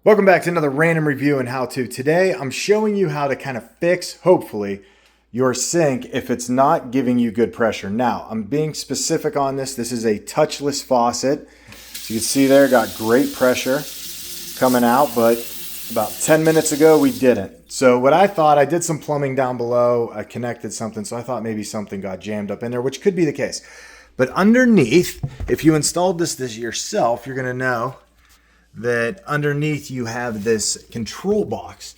Welcome back to another random review and how-to. Today, I'm showing you how to kind of fix, hopefully, your sink if it's not giving you good pressure. Now, I'm being specific on this. This is a touchless faucet. So you can see there, got great pressure coming out, but about 10 minutes ago, we didn't. So what I thought, I did some plumbing down below. I connected something, so I thought maybe something got jammed up in there, which could be the case. But underneath, if you installed this yourself, you're gonna know that underneath you have this control box.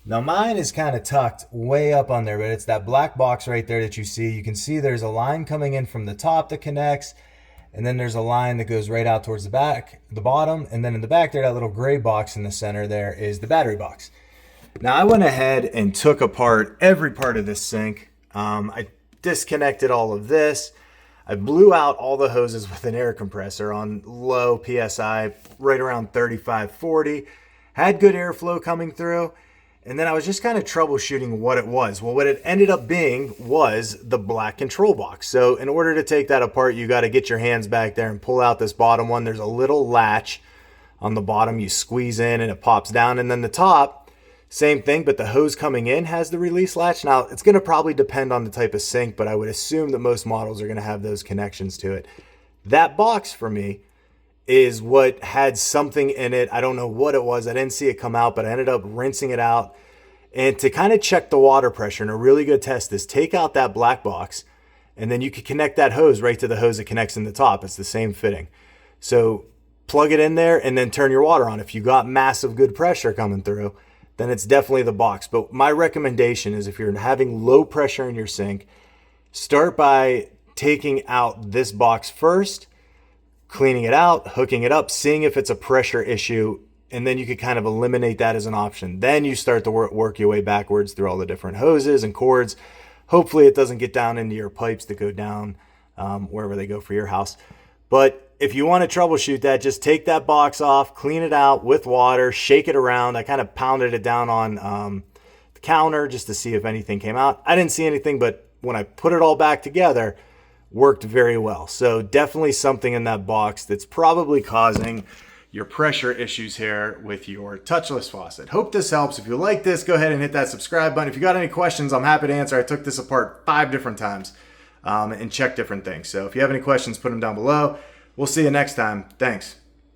Now mine is kind of tucked way up on there, but it's that black box right there that you see. You can see there's a line coming in from the top that connects, and then there's a line that goes right out towards the back, the bottom, and then in the back there, that little gray box in the center there is the battery box. Now I went ahead and took apart every part of this sink. I disconnected all of this. I blew out all the hoses with an air compressor on low PSI, right around 35, 40. Had good airflow coming through. And then I was just kind of troubleshooting what it was. Well, what it ended up being was the black control box. So in order to take that apart, you got to get your hands back there and pull out this bottom one. There's a little latch on the bottom. You squeeze in and it pops down. And then the top, same thing, but the hose coming in has the release latch. Now, it's going to probably depend on the type of sink, but I would assume that most models are going to have those connections to it. That box for me is what had something in it. I don't know what it was. I didn't see it come out, but I ended up rinsing it out. And to kind of check the water pressure, and a really good test is take out that black box, and then you can connect that hose right to the hose that connects in the top. It's the same fitting. So plug it in there and then turn your water on. If you got massive good pressure coming through, then it's definitely the box. But my recommendation is if you're having low pressure in your sink, start by taking out this box first, cleaning it out, hooking it up, seeing if it's a pressure issue, and then you could kind of eliminate that as an option. Then you start to work your way backwards through all the different hoses and cords. Hopefully it doesn't get down into your pipes that go down wherever they go for your house. But if you want to troubleshoot that, just take that box off, clean it out with water, shake it around. I kind of pounded it down on the counter just to see if anything came out. I didn't see anything, but when I put it all back together, worked very well. So definitely something in that box that's probably causing your pressure issues here with your touchless faucet. Hope this helps. If you like this, go ahead and hit that subscribe button. If you got any questions, I'm happy to answer. I took this apart 5 different times and checked different things. So if you have any questions, put them down below. We'll see you next time. Thanks.